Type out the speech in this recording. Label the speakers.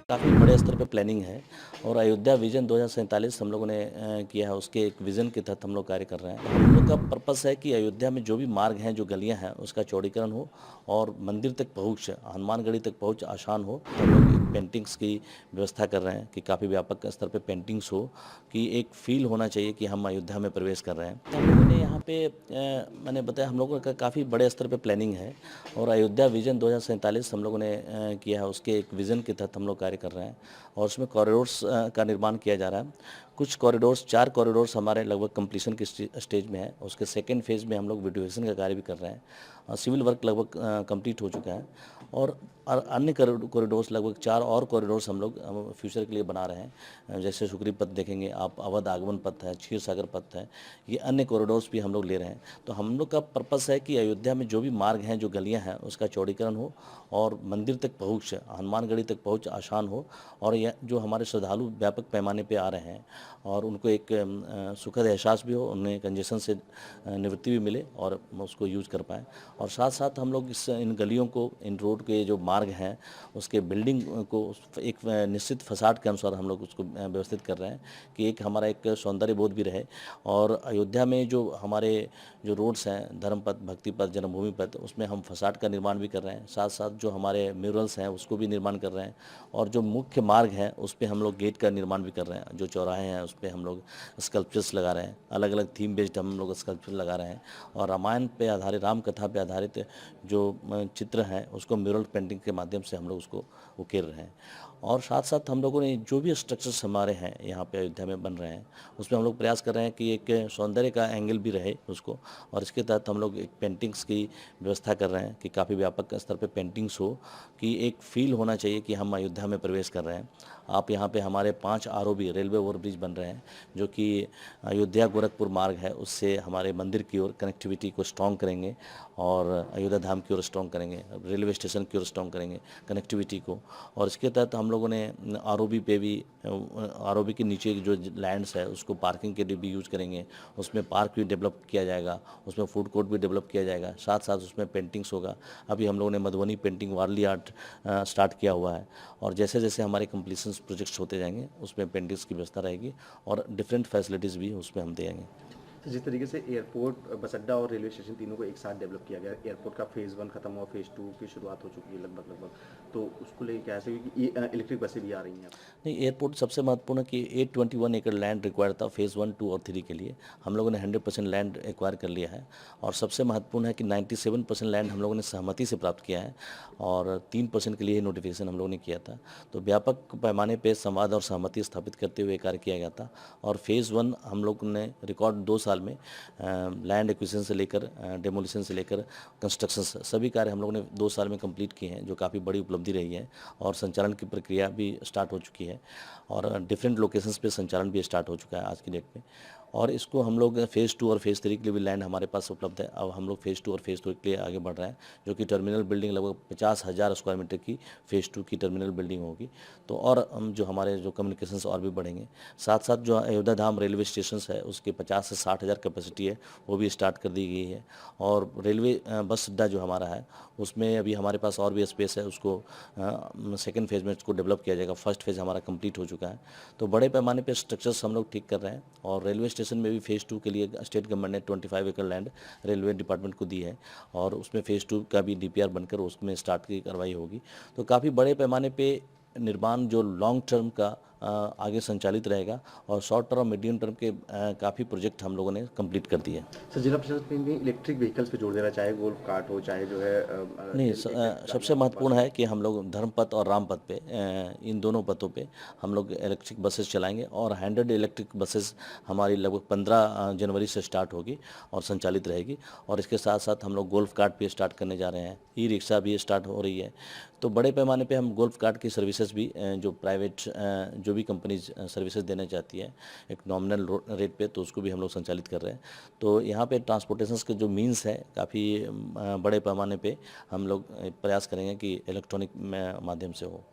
Speaker 1: काफ़ी बड़े स्तर पे प्लानिंग है और अयोध्या विजन 2047 हम लोगों ने किया है। उसके एक विज़न के तहत हम लोग कार्य कर रहे हैं। हम लोग का पर्पस है कि अयोध्या में जो भी मार्ग हैं, जो गलियां हैं, उसका चौड़ीकरण हो और मंदिर तक पहुंच, हनुमानगढ़ी तक पहुंच आसान हो। तो हम लोग एक पेंटिंग्स की व्यवस्था कर रहे हैं कि काफ़ी व्यापक स्तर पे पेंटिंग्स हो, कि एक फील होना चाहिए कि हम अयोध्या में प्रवेश कर रहे हैं। तो हम लोगों ने यहाँ पे मैंने बताया, हम लोगों का काफ़ी बड़े स्तर पे प्लानिंग है और अयोध्या विजन 2047 हम लोगों ने किया है। उसके एक विज़न के तहत हम लोग कार्य कर रहे हैं और उसमें कॉरिडोर्स का निर्माण किया जा रहा है। कुछ कॉरिडोर्स, 4 कॉरिडोर्स हमारे लगभग कंप्लीशन की स्टेज में है। उसके सेकेंड फेज़ में हम लोग ब्यूटिफिकेशन का कार्य भी कर रहे हैं और सिविल वर्क लगभग कंप्लीट हो चुका है और अन्य कॉरिडोर्स लगभग 4 और कॉरिडोर्स हम लोग फ्यूचर के लिए बना रहे हैं। जैसे सुग्रीव पथ देखेंगे आप, अवध आगमन पथ है, क्षीर सागर पथ है, ये अन्य कॉरिडोर्स भी हम लोग ले रहे हैं। तो हम लोग का पर्पस है कि अयोध्या में जो भी मार्ग हैं, जो गलियां हैं, उसका चौड़ीकरण हो और मंदिर तक पहुंच, हनुमानगढ़ी तक पहुंच आसान हो और यह जो हमारे श्रद्धालु व्यापक पैमाने पे आ रहे हैं और उनको एक सुखद एहसास भी हो, उन्हें कंजेशन से निवृत्ति भी मिले और उसको यूज़ कर पाएँ। और साथ साथ हम लोग इन गलियों को, इन रोड के जो मार्ग हैं, उसके बिल्डिंग को एक निश्चित फसाड के अनुसार हम लोग उसको व्यवस्थित कर रहे हैं कि एक हमारा एक सौंदर्य बोध भी रहे। और अयोध्या में जो हमारे जो रोड्स हैं, धर्म पथ, भक्ति पथ, जन्मभूमि पथ, उसमें हम फसाड का निर्माण भी कर रहे हैं। साथ साथ जो हमारे म्यूरल्स हैं उसको भी निर्माण कर रहे हैं और जो मुख्य मार्ग है उस पे हम लोग गेट का निर्माण भी कर रहे हैं। जो चौराहे हैं उस पे हम लोग स्कल्पचर्स लगा रहे हैं, अलग अलग थीम बेस्ड हम लोग स्कल्पचर लगा रहे हैं और रामायण पे आधारित, राम कथा पे आधारित जो चित्र हैं उसको म्यूरल पेंटिंग के माध्यम से हम लोग उसको उकेर रहे हैं। और साथ साथ हम लोगों ने जो भी स्ट्रक्चर्स हमारे हैं यहाँ पे अयोध्या में बन रहे हैं, उसमें हम लोग प्रयास कर रहे हैं कि एक सौंदर्य का एंगल भी रहे उसको, और इसके तहत हम लोग एक पेंटिंग्स की व्यवस्था कर रहे हैं कि काफ़ी व्यापक स्तर पे पेंटिंग्स हो, कि एक फील होना चाहिए कि हम अयोध्या में प्रवेश कर रहे हैं। आप यहाँ पे हमारे 5 आरओबी रेलवे ओवरब्रिज बन रहे हैं जो कि अयोध्या गोरखपुर मार्ग है, उससे हमारे मंदिर की ओर कनेक्टिविटी को स्ट्रॉन्ग करेंगे और अयोध्या धाम की ओर स्ट्रॉन्ग करेंगे, रेलवे स्टेशन की ओर स्ट्रॉन्ग करेंगे कनेक्टिविटी को। और इसके तहत हम लोगों ने आरओबी पे भी, आरओबी के नीचे जो लैंड्स है उसको पार्किंग के लिए भी यूज़ करेंगे। उसमें पार्क भी डेवलप किया जाएगा, उसमें फूड कोर्ट भी डेवलप किया जाएगा, साथ साथ उसमें पेंटिंग्स होगा। अभी हम लोगों ने मधुबनी पेंटिंग वारली आर्ट स्टार्ट किया हुआ है और जैसे जैसे हमारे कंप्लीशन प्रोजेक्ट्स होते जाएंगे उसमें पेंटिंग्स की व्यवस्था रहेगी और डिफरेंट फैसिलिटीज़ भी उसमें हम देंगे।
Speaker 2: तो जिस तरीके से एयरपोर्ट, बस अड्डा और रेलवे स्टेशन तीनों को एक साथ डेवलप किया गया, एयरपोर्ट का फेज़ 1 खत्म हुआ, फेज़ 2 की शुरुआत हो चुकी है लगभग, तो उसको लेके क्या ऐसे कि इलेक्ट्रिक बसें भी आ रही हैं अब?
Speaker 1: नहीं, एयरपोर्ट सबसे महत्वपूर्ण है कि 821 एकड़ लैंड रिक्वायर था फेज़ 1, 2 और 3 के लिए। हम लोगों ने 100% लैंड एक्वायर कर लिया है और सबसे महत्वपूर्ण है कि 97% लैंड हम लोगों ने सहमति से प्राप्त किया है और 3% के लिए नोटिफिकेशन हम लोगों ने किया था। तो व्यापक पैमाने पे संवाद और सहमति स्थापित करते हुए कार्य किया गया था और फेज़ 1 हम लोग ने रिकॉर्ड 2 साल में लैंड एक्विजिशन से लेकर, डेमोलिशन से लेकर कंस्ट्रक्शन, सभी कार्य हम लोगों ने 2 साल में कंप्लीट किए हैं, जो काफ़ी बड़ी उपलब्धि रही है। और संचालन की प्रक्रिया भी स्टार्ट हो चुकी है और डिफरेंट लोकेशंस पे संचालन भी स्टार्ट हो चुका है आज की डेट में। और इसको हम लोग फेज़ 2 और फेज़ 3 के लिए भी लैंड हमारे पास उपलब्ध है। अब हम लोग फेज़ 2 और फेज़ 3 के लिए आगे बढ़ रहे हैं, जो कि टर्मिनल बिल्डिंग लगभग 50,000 स्क्वायर मीटर की फेज़ 2 की टर्मिनल बिल्डिंग होगी। तो और हम जो हमारे जो कम्युनिकेशंस और भी बढ़ेंगे। साथ साथ जो अयोध्या धाम रेलवे स्टेशन है उसके 50 से 60,000 कैपेसिटी है, वो भी स्टार्ट कर दी गई है। और रेलवे बस अड्डा जो हमारा है उसमें अभी हमारे पास और भी स्पेस है, उसको सेकेंड फेज़ में इसको डेवलप किया जाएगा। फर्स्ट फेज़ हमारा कंप्लीट हो चुका है। तो बड़े पैमाने पे स्ट्रक्चर्स हम लोग ठीक कर रहे हैं और रेलवे स्टेशन में भी फेज़ 2 के लिए स्टेट गवर्नमेंट ने 25 एकड़ लैंड रेलवे डिपार्टमेंट को दी है और उसमें फेज़ 2 का भी डीपीआर बनकर उसमें स्टार्ट की कार्रवाई होगी। तो काफ़ी बड़े पैमाने पे निर्माण जो लॉन्ग टर्म का आगे संचालित रहेगा और शॉर्ट टर्म, मीडियम टर्म के काफ़ी प्रोजेक्ट हम लोगों ने कंप्लीट कर दिए।
Speaker 2: सर, जिला प्रशासन ने इलेक्ट्रिक व्हीकल्स पे जोर दे रहा है, चाहे गोल्फ कार्ट हो, चाहे जो है
Speaker 1: नहीं,
Speaker 2: इलेक्ट्रिक
Speaker 1: सबसे
Speaker 2: गाड़ियाँ आपके पास
Speaker 1: महत्वपूर्ण
Speaker 2: हो।
Speaker 1: है कि हम लोग धर्मपथ और रामपथ पे, इन दोनों पथों पे हम लोग इलेक्ट्रिक बसेस चलाएंगे और 100 इलेक्ट्रिक बसेस हमारी लगभग 15 जनवरी से स्टार्ट होगी और संचालित रहेगी। और इसके साथ साथ हम लोग गोल्फ कार्ट भी स्टार्ट करने जा रहे हैं, ई रिक्शा भी स्टार्ट हो रही है। तो बड़े पैमाने पे हम गोल्फ कार्ट की सर्विसेज भी, जो प्राइवेट जो भी कंपनीज सर्विसेज देना चाहती है एक नॉमिनल रेट पे, तो उसको भी हम लोग संचालित कर रहे हैं। तो यहाँ पे ट्रांसपोर्टेशन के जो मीन्स है काफ़ी बड़े पैमाने पे हम लोग प्रयास करेंगे कि इलेक्ट्रॉनिक माध्यम से हो।